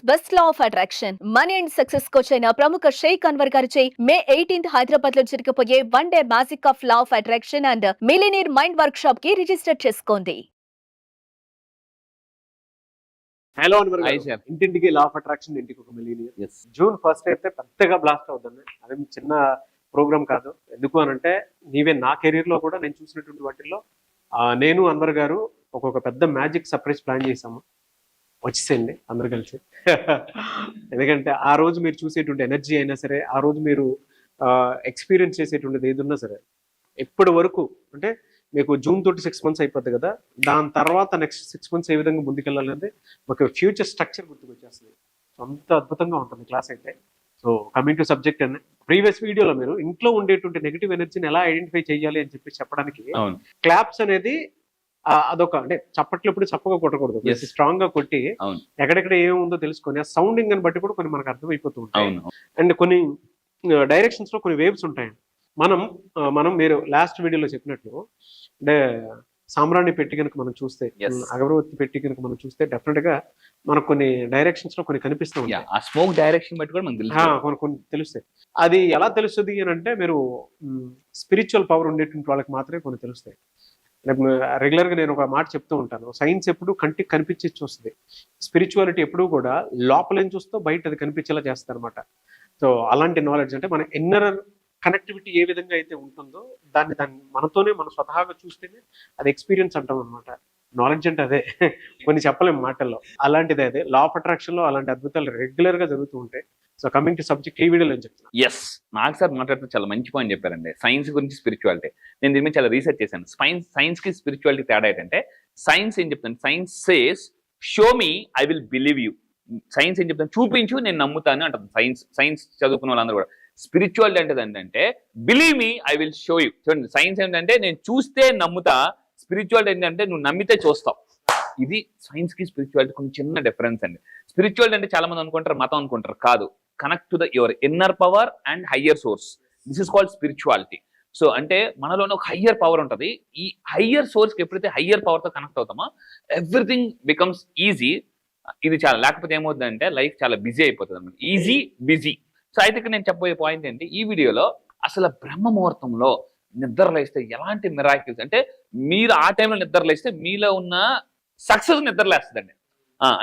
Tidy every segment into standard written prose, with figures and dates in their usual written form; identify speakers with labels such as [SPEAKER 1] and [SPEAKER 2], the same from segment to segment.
[SPEAKER 1] Best law of attraction money and success coach అయిన ప్రముఖ షేక్ అన్వర్ గారిచే మే 18th హైదరాబాద్ లో జరగబోయే one day magic of law of attraction and millionaire mind work shop కి register చేసుకోండి.
[SPEAKER 2] Hello Anwar
[SPEAKER 3] hi
[SPEAKER 2] గారు.
[SPEAKER 3] సార్.
[SPEAKER 2] ఇంటింటికి లా ఆఫ్ అట్రాక్షన్, ఇంటికి ఒక మిలియనియర్.
[SPEAKER 3] ఎస్
[SPEAKER 2] జూన్ 1st అయితే పెద్దగా బ్లాస్ట్ అవుతుంది. అదేం చిన్న ప్రోగ్రామ్ కాదు. ఎందుకు అని అంటే నీవే నా కెరీర్ లో కూడా నేను చూసినటువంటి వాటిల్లో నేను అన్వర్ గారు ఒక్కొక్క పెద్ద మ్యాజిక్ సర్ప్రైజ్ ప్లాన్ చేసాము. వచ్చేసేయండి అందరు కలిసి. ఎందుకంటే ఆ రోజు మీరు చూసేటువంటి ఎనర్జీ అయినా సరే, ఆ రోజు మీరు ఎక్స్పీరియన్స్ చేసేటువంటిది ఏది ఉన్నా సరే, ఇప్పటి వరకు అంటే మీకు జూన్ తోటి 6 months అయిపోద్ది కదా, దాని తర్వాత నెక్స్ట్ 6 months ఏ విధంగా ముందుకెళ్ళాలనేది ఒక ఫ్యూచర్ స్ట్రక్చర్ గుర్తుకొచ్చేస్తుంది. అంత అద్భుతంగా ఉంటుంది క్లాస్ అయితే. సో కమింగ్ టు సబ్జెక్ట్ అండి, ప్రీవియస్ వీడియోలో మీరు ఇంట్లో ఉండేటువంటి నెగిటివ్ ఎనర్జీని ఎలా ఐడెంటిఫై చేయాలి అని చెప్పి చెప్పడానికి
[SPEAKER 3] అవును
[SPEAKER 2] క్లాప్స్ అనేది అదొక అంటే చప్పట్లు ఎప్పుడు చప్పగా కొట్టకూడదు,
[SPEAKER 3] Yes.
[SPEAKER 2] స్ట్రాంగ్ గా కొట్టి
[SPEAKER 3] అవును
[SPEAKER 2] ఎక్కడెక్కడ ఏముందో తెలుసుకొని ఆ సౌండింగ్ అని బట్టి కూడా కొన్ని మనకు అర్థమైపోతూ ఉంటాయి.
[SPEAKER 3] అవును
[SPEAKER 2] అండ్ కొన్ని డైరెక్షన్స్ లో కొన్ని వేవ్స్ ఉంటాయి. మనం మీరు లాస్ట్ వీడియోలో చెప్పినట్లు అంటే సామ్రాణి పెట్టి కనుక మనం చూస్తే,
[SPEAKER 3] Yes.
[SPEAKER 2] అగరవత్తి పెట్టి కనుక మనం చూస్తే డెఫినెట్ గా మనకు కొన్ని డైరెక్షన్స్ లో కొన్ని కనిపిస్తూ
[SPEAKER 3] యా
[SPEAKER 2] ఉంటాయి.
[SPEAKER 3] ఆ స్మోక్ డైరెక్షన్ బట్టి కూడా మనకు తెలుసు.
[SPEAKER 2] కొన్ని కొన్ని తెలుస్తాయి. అది ఎలా తెలుస్తుంది అని అంటే మీరు స్పిరిచువల్ పవర్ ఉండేటువంటి వాళ్ళకి మాత్రమే కొన్ని తెలుస్తాయి. రెగ్యులర్ గా నేను ఒక మాట చెప్తూ ఉంటాను, సైన్స్ ఎప్పుడు కంటికి కనిపించి చూస్తుంది, స్పిరిచువాలిటీ ఎప్పుడు కూడా లోపలేం చూస్తూ బయట అది కనిపించేలా చేస్తుంది అనమాట. సో అలాంటి నాలెడ్జ్ అంటే మన ఇన్నర్ కనెక్టివిటీ ఏ విధంగా అయితే ఉంటుందో దాన్ని మనతోనే మనం స్వతహాగా చూస్తేనే అది ఎక్స్పీరియన్స్ అంటాం అనమాట. నాలెడ్జ్ అంటే అదే. కొన్ని చెప్పలేము మాటల్లో. అలాంటిదే అదే లా ఆఫ్ అట్రాక్షన్ లో అలాంటి అద్భుతాలు రెగ్యులర్ గా జరుగుతూ ఉంటాయి. సో కమింగ్ టు సబ్జెక్ట్ ఈ వీడియోలో ఏం చెప్తున్నా.
[SPEAKER 3] ఎస్ నాకు సార్ మాట్లాడుతూ చాలా మంచి పాయింట్ చెప్పారండి. సైన్స్ గురించి స్పిరిచువాలిటీ నేను దీని మీద చాలా రీసెర్చ్ చేశాను. సైన్స్ కి స్పిరిచువాలిటీ తేడా ఏంటంటే, సైన్స్ ఏం చెప్తాను, science says show me I will believe you. Science ఏం చెప్తాను, చూపించు నేను నమ్ముతాను అంటారు. సైన్స్ చదువుకున్న వాళ్ళందరూ కూడా. స్పిరిచువాలిటీ అంటే ఏంటంటే believe me I will show you. చూడండి, సైన్స్ ఏంటంటే నేను చూస్తే నమ్ముతా, స్పిరిచువాలిటీ ఏంటంటే నువ్వు నమ్మితే చూస్తావు. ఇది సైన్స్ కి స్పిరిచువాలిటీ కొంచెం చిన్న డిఫరెన్స్ అండి. స్పిరిచువాలిటీ అంటే చాలా మంది అనుకుంటారు మతం అనుకుంటారు, కాదు. Connect to your inner power and higher source. This is called spirituality. So అంటే మనలోనే ఒక హయ్యర్ పవర్ ఉంటుంది. ఈ హయ్యర్ సోర్స్ కి ఎప్పుడైతే హయ్యర్ పవర్ తో కనెక్ట్ అవుతామో ఎవ్రీథింగ్ బికమ్స్ ఈజీ. ఇది చాలా, లేకపోతే ఏమవుతుందంటే లైఫ్ చాలా బిజీ అయిపోతుంది అనమాట. Easy busy. సో అయితే ఇక్కడ నేను చెప్పబోయే పాయింట్ ఏంటి, ఈ వీడియోలో అసలు బ్రహ్మ ముహూర్తంలో నిద్ర లేస్తే ఎలాంటి మిరాకిల్స్ అంటే, మీరు ఆ టైంలో నిద్ర లేస్తే మీలో ఉన్న సక్సెస్ నిద్ర లేస్తుందండి.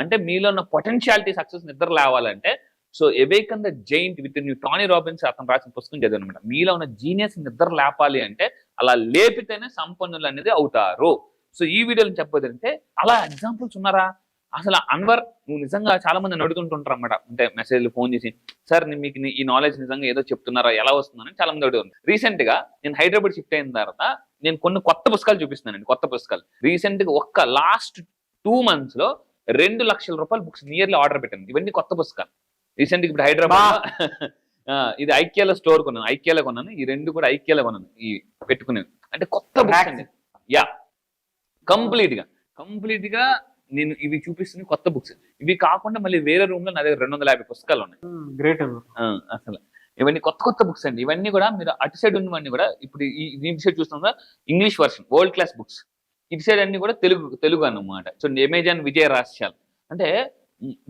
[SPEAKER 3] అంటే మీలో ఉన్న పొటెన్షియాలిటీ సక్సెస్ నిద్ర లేవాలంటే, so awaken the giant within Tony Robbins అతను రాసిన పుస్తకం చదివాను అనమాట. మీలో ఉన్న జీనియస్ నిద్ర లేపాలి అంటే అలా లేపితేనే సంపన్నులు అనేది అవుతారు. సో ఈ వీడియోలో చెప్పేది అంటే, అలా ఎగ్జాంపుల్స్ ఉన్నారా? అసలు అన్వర్, నువ్వు నిజంగా చాలా మంది అడుగుతుంటారు అనమాట, అంటే మెసేజ్లు ఫోన్ చేసి, సార్ మీకు ఈ నాలెడ్జ్ నిజంగా ఏదో చెప్తున్నారా, ఎలా వస్తుందని చాలా మంది అడుగుతుంది. రీసెంట్ గా నేను హైదరాబాద్ షిఫ్ట్ అయిన తర్వాత నేను కొన్ని కొత్త పుస్తకాలు చూపిస్తున్నానండి. కొత్త పుస్తకాలు రీసెంట్ గా ఒక్క లాస్ట్ 2 months లో 2 లక్షల రూపాయల బుక్స్ నియర్లీ ఆర్డర్ పెట్టాను. ఇవన్నీ కొత్త పుస్తకాలు. రీసెంట్ ఇప్పుడు హైదరాబాద్ ఇది ఐక్యాలో స్టోర్ కొన్నాను, ఐక్యాలో కొన్నాను. ఈ 2 కూడా ఐక్యాలో కొన్నాను. ఈ పెట్టుకునేది అంటే కొత్త బుక్స్ అండి. యా, కంప్లీట్ గా నేను ఇవి చూపిస్తున్న కొత్త బుక్స్. ఇవి కాకుండా మళ్ళీ వేరే రూమ్ లో నా దగ్గర 250 పుస్తకాలు ఉన్నాయి.
[SPEAKER 2] గ్రేట్.
[SPEAKER 3] అసలు ఇవన్నీ కొత్త బుక్స్ అండి. ఇవన్నీ కూడా మీరు అటు సైడ్ ఉన్నవన్నీ కూడా ఇప్పుడు ఈ సైడ్ చూస్తున్నా English version world class books, ఇటు సైడ్ అన్ని కూడా తెలుగు అన్నమాట. చూడండి, అమెజాన్ విజయ రహస్యాలు అంటే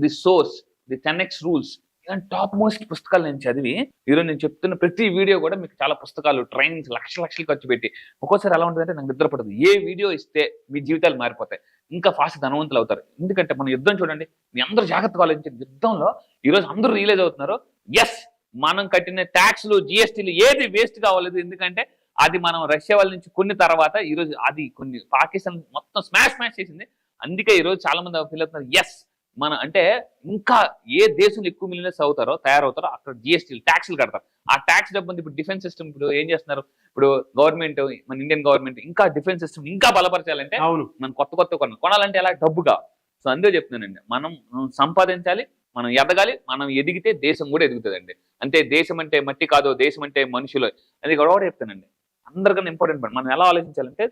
[SPEAKER 3] the source, the 10x rules, ఇలాంటి టాప్ మోస్ట్ పుస్తకాలు నేను చదివి ఈరోజు నేను చెప్తున్న ప్రతి వీడియో కూడా మీకు చాలా పుస్తకాలు, ట్రైనింగ్స్ లక్షలు ఖర్చు పెట్టి ఒక్కోసారి ఎలా ఉంటుందంటే నాకు నిద్ర పడదు. ఏ వీడియో ఇస్తే మీ జీవితాలు మారిపోతాయి, ఇంకా ఫాస్ట్ ధనవంతులు అవుతారు. ఎందుకంటే మన యుద్ధం చూడండి, మీ అందరూ జాగ్రత్తగా ఆలోచించండి. యుద్ధంలో ఈరోజు అందరూ రియలైజ్ అవుతున్నారు, ఎస్ మనం కట్టిన ట్యాక్స్లు, జిఎస్టీలు ఏది వేస్ట్ కావలేదు. ఎందుకంటే అది మనం రష్యా వాళ్ళ నుంచి కొన్ని తర్వాత ఈరోజు అది కొన్ని పాకిస్తాన్ మొత్తం స్మాష్ చేసింది. అందుకే ఈరోజు చాలా మంది ఫీల్ అవుతున్నారు, ఎస్ మన అంటే ఇంకా ఏ దేశంలో ఎక్కువ మిలియనర్స్ తయారవుతారో అక్కడ జిఎస్టీలు, ట్యాక్స్లు కడతారు. ఆ ట్యాక్స్ డబ్బు ఇప్పుడు డిఫెన్స్ సిస్టమ్ ఇప్పుడు ఏం చేస్తున్నారు, ఇప్పుడు గవర్నమెంట్, మన ఇండియన్ గవర్నమెంట్ ఇంకా డిఫెన్స్ సిస్టమ్ ఇంకా బలపరచాలంటే మనం కొత్త కొనాలంటే ఎలా డబ్బుగా. సో అందుకే చెప్తున్నానండి, మనం సంపాదించాలి, మనం ఎదగాలి. మనం ఎదిగితే దేశం కూడా ఎదుగుతుందండి. అంటే దేశం అంటే మట్టి కాదు, దేశం అంటే మనుషులు. అది కూడా చెప్తానండి. అందరికన్నా ఇంపార్టెంట్ మనం ఎలా ఆలోచించాలంటే,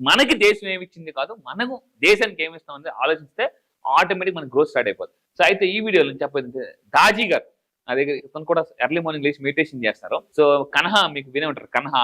[SPEAKER 3] మనకి దేశం ఏమి ఇచ్చింది కాదు, మనము దేశానికి ఏమి ఇస్తామని ఆలోచిస్తే ఆటోమేటిక్ మనకి గ్రోత్ స్టార్ట్ అయిపోతుంది. సో అయితే ఈ వీడియోలో చెప్పేది, దాజీ గారు నా దగ్గర ఇతను కూడా ఎర్లీ మార్నింగ్ లేచి మెడిటేషన్ చేస్తారు. సో కన్హా మీకు వినే ఉంటారు, కన్హా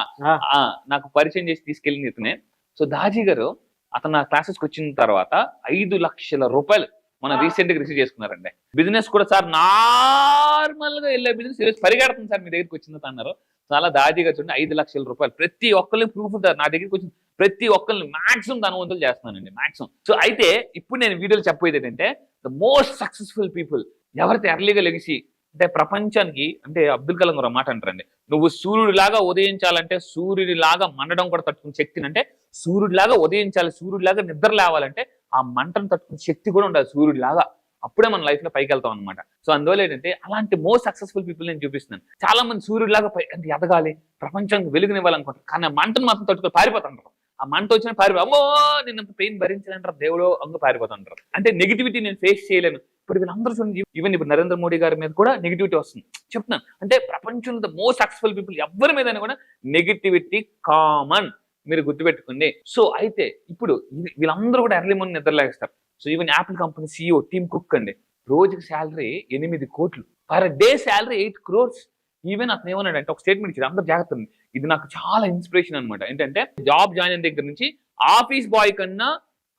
[SPEAKER 3] నాకు పరిచయం చేసి తీసుకెళ్ళింది ఇతనే. సో దాజీ గారు అతను నా క్లాసెస్కి వచ్చిన తర్వాత 5 లక్షల రూపాయలు మనం రీసెంట్ గా రిసీవ్ చేసుకున్నారండి. బిజినెస్ కూడా సార్ నార్మల్ గా వెళ్ళే బిజినెస్ ఈరోజు పరిగెడుతుంది సార్ మీ దగ్గరికి వచ్చింది అన్నారు. చాలా దాజీగా చూడండి 5 లక్షల రూపాయలు ప్రతి ఒక్కరిని ప్రూఫ్ నా దగ్గరికి వచ్చింది. ప్రతి ఒక్కరిని మాక్సిమం ధనవంతులు చేస్తున్నానండి మాక్సిమం. సో అయితే ఇప్పుడు నేను వీడియోలో చెప్పేది ఏంటంటే ద మోస్ట్ సక్సెస్ఫుల్ పీపుల్ ఎవరైతే ఎర్లీగా లెగిసి అంటే ప్రపంచానికి అంటే అబ్దుల్ కలాం గారు మాట అంటారండి, నువ్వు సూర్యుడిలాగా ఉదయించాలంటే సూర్యుడిలాగా మండడం కూడా తట్టుకునే శక్తిని, అంటే సూర్యుడిలాగా ఉదయించాలి, సూర్యుడిలాగా నిద్ర లేవాలంటే ఆ మంటను తట్టుకునే శక్తి కూడా ఉండాలి సూర్యుడిలాగా. అప్పుడే మన లైఫ్ లో పైకి వెళ్తాం అనమాట. సో అందువల్ల ఏంటంటే అలాంటి మోస్ట్ సక్సెస్ఫుల్ పీపుల్ నేను చూపిస్తున్నాను. చాలా మంది సూర్యుడిలాగా అంటే ఎదగాలి, ప్రపంచానికి వెలుగునివ్వాలనుకుంటారు, కానీ ఆ మంటను మాత్రం తట్టుకొని పారిపోతుంటారు. ఆ మంట వచ్చిన అమ్మో నేను అంత పెయిన్ భరించాలంటారు, దేవుడు అంగు పారిపోతుంటారు. అంటే నెగిటివిటీ నేను ఫేస్ చేయలేను. ఇప్పుడు వీళ్ళందరూ చూడండి, ఈవెన్ ఇప్పుడు నరేంద్ర మోడీ గారి మీద కూడా నెగిటివిటీ వస్తుంది. చెప్తున్నాను అంటే ప్రపంచంలో ద మోస్ట్ సక్సెస్ఫుల్ పీపుల్ ఎవరి మీద కూడా నెగిటివిటీ కామన్, మీరు గుర్తుపెట్టుకోండి. సో అయితే ఇప్పుడు వీళ్ళందరూ కూడా ఎర్లీ మార్నింగ్ నిద్రలేస్తారు. So even Apple company CEO Tim Cook అండి, రోజుకి శాలరీ 8 కోట్లు, per day salary 8 crores. Even అతను ఏమన్నాడు అంటే ఒక స్టేట్మెంట్ ఇచ్చారు, అందరూ జాగ్రత్త ఉంది, ఇది నాకు చాలా ఇన్స్పిరేషన్ అనమాట. ఏంటంటే జాబ్ జాయిన్ అయిన దగ్గర నుంచి ఆఫీస్ బాయ్ కన్నా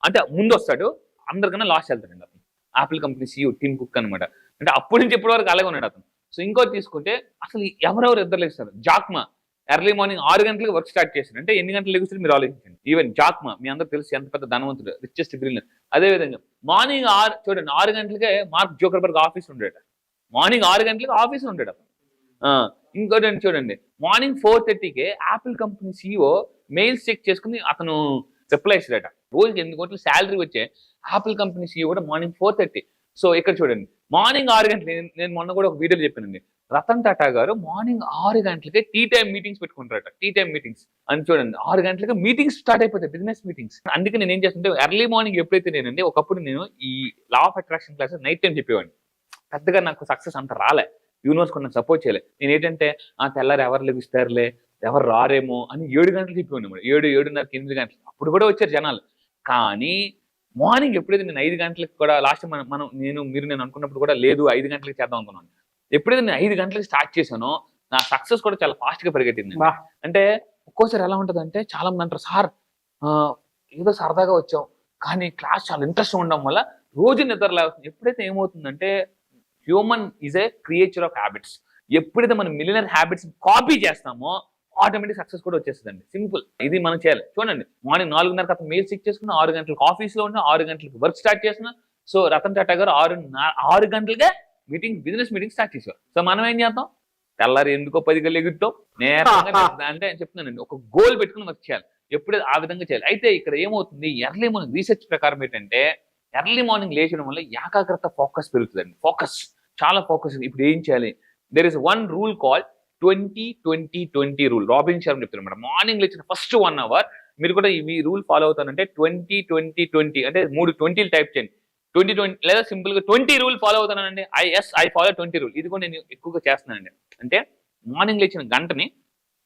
[SPEAKER 3] అంటే ముందు వస్తాడు, అందరికన్నా లాస్ట్ వెళ్తాడండి అతను. Apple company CEO Tim cook అనమాట. అంటే అప్పటి నుంచి ఇప్పటి వరకు అలాగే ఉన్నాడు అతను. సో ఇంకోటి తీసుకుంటే అసలు ఎవరెవరు ఇద్దరు లేస్తారు. జాక్మా ఎర్లీ మార్నింగ్ 6 గంటలకు వర్క్ స్టార్ట్ చేశారు. అంటే ఎన్ని గంటలు లెగుస్తారు మీరు ఆలోచించండి. ఈవెన్ జాక్మా మీ అందరూ తెలుసు ఎంత పెద్ద ధనవంతుడు, రిచెస్ట్ బిలియనర్. అదేవిధంగా మార్నింగ్ 6 గంటలకే మార్క్ జోకర్బర్గ్ ఆఫీస్ ఉండేట, మార్నింగ్ 6 గంటలకు ఆఫీస్ ఉండేట. ఇంకోటి చూడండి, మార్నింగ్ 4:30కే Apple company CEO mails check చేసుకుని అతను రిప్లై ఇస్తాడట. రోజుకి 8 కోట్ల శాలరీ వచ్చే యాపిల్ కంపెనీ CEO కూడా మార్నింగ్ 4:30. సో ఇక్కడ చూడండి మార్నింగ్ 6 గంటలు, నేను మొన్న కూడా ఒక వీడియోలో చెప్పానండి, రతన్ టాటా గారు మార్నింగ్ 6 గంటలకే టీ టైం మీటింగ్స్ పెట్టుకుంటారట. టీ టైం మీటింగ్స్ అని చూడండి, 6 గంటలకి మీటింగ్స్ స్టార్ట్ అయిపోతాయి, బిజినెస్ మీటింగ్స్. అందుకే నేను ఏం చేస్తుంటే ఎర్లీ మార్నింగ్ ఎప్పుడైతే నేనండి, ఒకప్పుడు నేను ఈ లా of attraction classes night time చెప్పేవాడిని. పెద్దగా నాకు సక్సెస్ అంత రాలే, యూనివర్స్ కూడా నాకు సపోర్ట్ చేయలేదు. నేను ఏంటంటే తెల్లారు ఎవరు లెగిస్తారులే, ఎవరు రారేమో అని 7 గంటలు చెప్పేవాడిని. 7:30, 8 గంటలు అప్పుడు కూడా వచ్చారు జనాలు. కానీ మార్నింగ్ ఎప్పుడైతే నేను 5 గంటలకు కూడా లాస్ట్ నేను అనుకున్నప్పుడు కూడా లేదు 5 గంటలకు చేద్దాం అనుకున్నాను. ఎప్పుడైతే నేను 5 గంటలకు స్టార్ట్ చేశానో నా సక్సెస్ కూడా చాలా ఫాస్ట్ గా పెరిగెట్టింది. అంటే ఒక్కోసారి ఎలా ఉంటుంది అంటే చాలా మంది అంటారు, సార్ ఏదో సరదాగా వచ్చాం కానీ క్లాస్ చాలా ఇంట్రెస్ట్ ఉండడం వల్ల రోజు నిద్ర లేవుతుంది. ఎప్పుడైతే ఏమవుతుందంటే human is a creature of habits. ఎప్పుడైతే మనం మిలియనర్ హ్యాబిట్స్ కాపీ చేస్తామో ఆటోమేటిక్ సక్సెస్ కూడా వచ్చేస్తుందండి. సింపుల్, ఇది మనం చేయాలి. చూడండి మార్నింగ్ 4:30కి అతను మెయిల్ చెక్ చేసుకున్నా, 6 గంటలకు ఆఫీస్లో ఉన్నా, 6 గంటలకు వర్క్ స్టార్ట్ చేసిన. సో రతన్ టాటా గారు 6 గంటలకే బిజినెస్ మీటింగ్ స్టార్ట్ చేశారు. సో మనం ఏం చేద్దాం, తెల్లారి ఎందుకో 10 గంటలు ఎగురుతాం నేర్చుగా అంటే చెప్తున్నానండి, ఒక గోల్ పెట్టుకుని వర్క్ చేయాలి. ఎప్పుడైతే ఆ విధంగా చేయాలి. అయితే ఇక్కడ ఏమవుతుంది, ఎర్లీ మార్నింగ్ రీసెర్చ్ ప్రకారం ఏంటంటే ఎర్లీ మార్నింగ్ లేచడం వల్ల ఏకాగ్రత, ఫోకస్ పెరుగుతుందండి. ఫోకస్ చాలా ఫోకస్. ఇప్పుడు ఏం చేయాలి, there is one rule call 20-20-20 rule. Robin Sharma చెప్తున్నారు మేడం, మార్నింగ్ లేచిన ఫస్ట్ 1 hour మీరు కూడా ఈ రూల్ ఫాలో అవుతానంటే 20-20-20 అంటే 3 20లు టైప్ చేయండి. 20-20 లేదా సింపుల్ గా 20 రూల్ ఫాలో అవుతానండి. I follow 20 rule. ఇది కూడా నేను ఎక్కువగా చేస్తున్నానండి. అంటే మార్నింగ్ లేచిన గంటని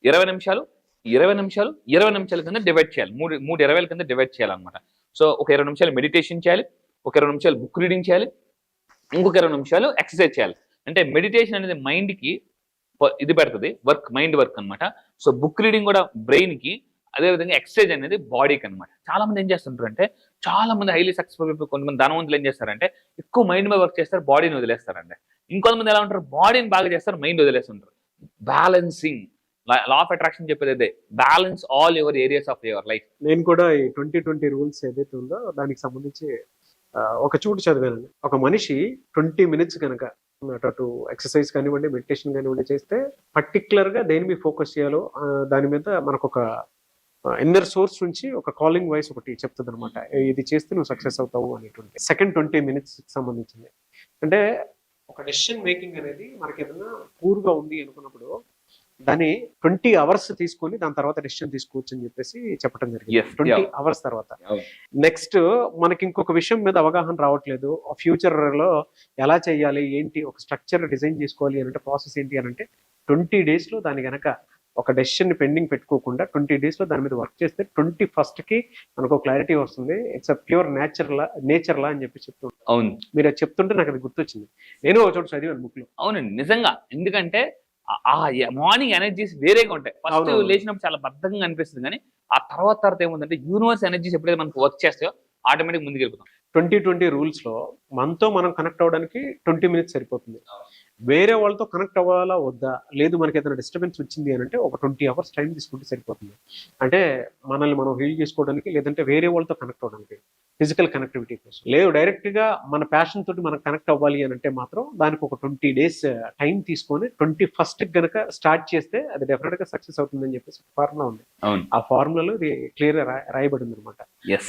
[SPEAKER 3] 20 నిమిషాలు 20 నిమిషాలు 20 నిమిషాల కింద డివైడ్ చేయాలి. 3 20ల కింద డివైడ్ చేయాలన్నమాట. సో ఒక 20 నిమిషాలు మెడిటేషన్ చేయాలి, ఒక 20 నిమిషాలు బుక్ రీడింగ్ చేయాలి, ఇంకొక 20 నిమిషాలు ఎక్సర్సైజ్ చేయాలి. అంటే మెడిటేషన్ అనేది మైండ్ కి ఇది పెడుతుంది, మైండ్ వర్క్ అనమాట. సో బుక్ రీడింగ్ కూడా బ్రెయిన్ కి, అదేవిధంగా ఎక్సర్సైజ్ అనేది బాడీకి అనమాట. చాలా మంది ఏం చేస్తుంటారు అంటే, చాలా మంది హైలీ సక్సెస్ఫుల్ పీపుల్, కొంతమంది ధనవంతులు ఏం చేస్తారంటే ఎక్కువ మైండ్ మీద వర్క్ చేస్తారు, బాడీని వదిలేస్తారండి. ఇంకొంతమంది ఎలా ఉంటారు, బాడీని బాగా చేస్తారు, మైండ్ వదిలేస్తుంటారు. బ్యాలెన్సింగ్, లా ఆఫ్ అట్రాక్షన్ చెప్పేది అదే, balance all your areas of your life.
[SPEAKER 2] నేను కూడా ఈ 20-20 రూల్స్ ఏదైతే ఉందో దానికి సంబంధించి ఒక చోటు చదివానండి. ఒక మనిషి 20 minutes కనుక అటు ఎక్సర్సైజ్ కానివ్వండి, మెడిటేషన్ కానివ్వండి చేస్తే పర్టికులర్ గా దేని మీద ఫోకస్ చేయాలో దాని మీద మనకు ఒక ఇన్నర్ సోర్స్ నుంచి ఒక కాలింగ్ వాయిస్ ఒకటి చెప్తుంది అనమాట, ఇది చేస్తే నువ్వు సక్సెస్ అవుతావు అనేటువంటి. సెకండ్ 20 minutes సంబంధించింది. అంటే ఒక డెసిషన్ మేకింగ్ అనేది మనకి ఏదైనా పూర్గా ఉంది అనుకున్నప్పుడు దాన్ని 20 hours తీసుకొని దాని తర్వాత డెసిషన్ తీసుకోవచ్చు అని చెప్పేసి చెప్పడం జరిగింది. 20 hours తర్వాత నెక్స్ట్ మనకి ఇంకొక విషయం మీద అవగాహన రావట్లేదు, ఫ్యూచర్ లో ఎలా చేయాలి ఏంటి, ఒక స్ట్రక్చర్ డిజైన్ చేసుకోవాలి అంటే ప్రాసెస్ ఏంటి అని అంటే 20 days లో దాని గనక ఒక డెసిషన్ పెండింగ్ పెట్టుకోకుండా 20 days లో దాని మీద వర్క్ చేస్తే 21st కి మనకు క్లారిటీ వస్తుంది. ఇట్స్ అ ప్యూర్ నేచర్ లా అని చెప్పి చెప్తుంటాను.
[SPEAKER 3] అవును,
[SPEAKER 2] మీరు అది చెప్తుంటే నాకు అది గుర్తొచ్చింది. నేను ఒక చోట చదివాను బుక్ లో.
[SPEAKER 3] అవునండి, నిజంగా. ఎందుకంటే ఆ మార్నింగ్ ఎనర్జీస్ వేరేగా ఉంటాయి. ఫస్ట్ లేచినప్పుడు చాలా బద్ధంగా అనిపిస్తుంది, కానీ ఆ తర్వాత ఏముందంటే యూనివర్స్ ఎనర్జీస్ ఎప్పుడైతే మనకు వర్క్ చేస్తాయో ఆటోమేటిక్ ముందుకు వెళ్ళిపోతాం.
[SPEAKER 2] 2020 రూల్స్లో మనతో మనం కనెక్ట్ అవ్వడానికి 20 మినిట్స్ సరిపోతుంది. వేరే వాళ్ళతో కనెక్ట్ అవ్వాలా వద్దా, లేదు మనకి ఏదైనా డిస్టర్బెన్స్ వచ్చింది అని అంటే ఒక 20 అవర్స్ టైం తీసుకుంటే సరిపోతుంది. అంటే మనల్ని మనం హీల్ చేసుకోవడానికి, లేదంటే వేరే వాళ్ళతో కనెక్ట్ అవ్వడానికి, ఫిజికల్ కనెక్టివిటీ కోసం. లేదు డైరెక్ట్గా మన ప్యాషన్ తోటి మనం కనెక్ట్ అవ్వాలి అని అంటే మాత్రం దానికి ఒక 20 days టైం తీసుకొని 21st గనక స్టార్ట్ చేస్తే అది డెఫినెట్గా సక్సెస్ అవుతుందని చెప్పేసి ఫార్ములా ఉంది. ఆ ఫార్ములాలో ఇది క్లియర్ రాయబడింది అనమాట.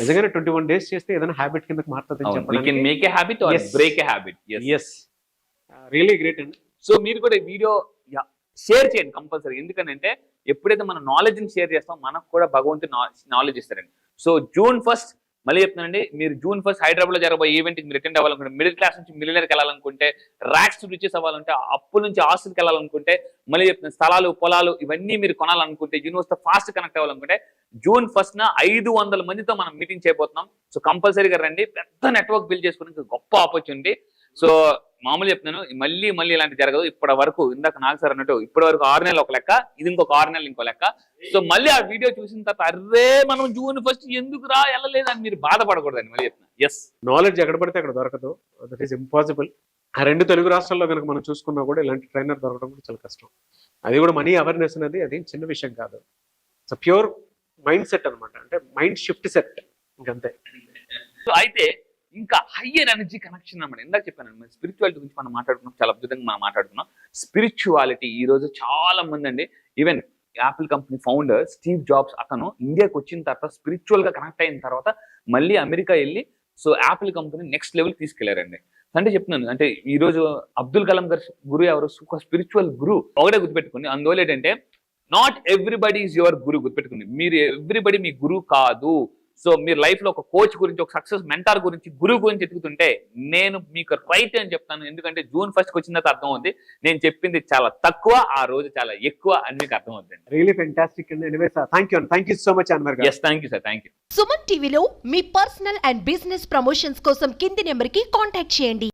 [SPEAKER 2] నిజంగానే 21 days చేస్తే ఏదైనా హ్యాబిట్ కిందకి మారుతుంది చెప్పడానికి. రియలీ గ్రేట్ అండి.
[SPEAKER 3] సో మీరు కూడా వీడియో షేర్ చేయండి కంపల్సరీ. ఎందుకంటే ఎప్పుడైతే మనం నాలెడ్జ్ ని షేర్ చేస్తాం మనకు కూడా భగవంతుడు నాలెడ్జ్ ఇస్తారండి. సో June 1st మళ్ళీ చెప్తున్నానండి, మీరు June 1st హైదరాబాద్ లో జరగబోయే ఈవెంట్ మీరు అటెండ్ అవ్వాలనుకుంటే, మిడిల్ క్లాస్ నుంచి మిలియనర్కి వెళ్ళాలనుకుంటే, ర్యాక్స్ టు రిచెస్ అవ్వాలంటే, అప్పుల నుంచి ఆస్తులకు వెళ్ళాలనుకుంటే, మళ్ళీ చెప్తున్న స్థలాలు పొలాలు ఇవన్నీ మీరు కొనాలనుకుంటే, యూనివర్సిటీ ఫాస్ట్ కనెక్ట్ అవ్వాలనుకుంటే June 1st 500 మందితో మనం మీటింగ్ చేయబోతున్నాం. సో కంపల్సరీగా రండి. పెద్ద నెట్వర్క్ బిల్డ్ చేసుకోవడానికి గొప్ప ఆపర్చునిటీ. సో మామూలు చెప్తున్నాను, మళ్ళీ ఇలాంటి జరగదు. ఇప్పటి వరకు ఇందాక నాకు సార్ అన్నట్టు ఇప్పటి వరకు 6 నెలలు ఒక లెక్క, ఇది ఇంకొక 6 నెలలు ఇంకో లెక్క. సో మళ్ళీ ఆ వీడియో చూసిన తర్వాత అర్రే మనం June 1st ఎందుకు వెళ్ళలేదని మీరు బాధపడకూడదని మళ్ళీ చెప్తున్నాను. ఎస్,
[SPEAKER 2] నాలెడ్జ్ ఎక్కడ పడితే అక్కడ దొరకదు. That is impossible. ఆ 2 తెలుగు రాష్ట్రాల్లో కనుక మనం చూసుకున్నా కూడా ఇలాంటి ట్రైనర్ దొరకడం కూడా చాలా కష్టం. అది కూడా మనీ అవేర్నెస్ అనేది అది చిన్న విషయం కాదు. ఇట్స్ ప్యూర్ మైండ్ సెట్ అనమాట. అంటే మైండ్ షిఫ్ట్ సెట్, ఇంకంతే.
[SPEAKER 3] సో అయితే ఇంకా హయ్యర్ ఎనర్జీ కనెక్షన్ అనమాట. ఇందాక చెప్పాను స్పిరిచువాలిటీ గురించి మనం మాట్లాడుకున్నాం, చాలా అద్భుతంగా మనం మాట్లాడుకున్నాం. స్పిరిచువాలిటీ ఈ రోజు చాలా మంది అండి, even Apple company founder Steve jobs అతను ఇండియాకి వచ్చిన తర్వాత స్పిరిచువల్ గా కనెక్ట్ అయిన తర్వాత మళ్ళీ అమెరికా వెళ్ళి so Apple company next level తీసుకెళ్లారండి. అంటే చెప్తున్నాను, అంటే ఈ రోజు అబ్దుల్ కలాం గారు గురు ఎవరు, స్పిరిచువల్ గురు. ఒకటే గుర్తుపెట్టుకుని, అందువల్ల ఏంటంటే నాట్ ఎవ్రీబడి ఈజ్ యువర్ గురు. గుర్తుపెట్టుకుని, మీరు ఎవ్రీబడి మీ గురువు కాదు. సో మీరు లైఫ్ లో ఒక కోచ్ గురించి, ఒక సక్సెస్ మెంటార్ గురించి, గురువు గురించి ఎదుగుతుంటే నేను మీకు రైట్ అని చెప్తాను. ఎందుకంటే June 1st వచ్చిన తర్వాత అర్థం అవుతుంది నేను చెప్పింది చాలా తక్కువ, ఆ రోజు చాలా ఎక్కువ అని మీకు అర్థం అవుతుంది.
[SPEAKER 2] రియలీ ఫెంటాస్టిక్ అండి. Anyway sir, thank you so much Anwar గారు.
[SPEAKER 3] yes thank you sir, thank you.
[SPEAKER 4] Suman టీవీలో మీ పర్సనల్ అండ్ బిజినెస్ ప్రమోషన్స్ కోసం కింది నెంబర్కి కాంటాక్ట్ చేయండి.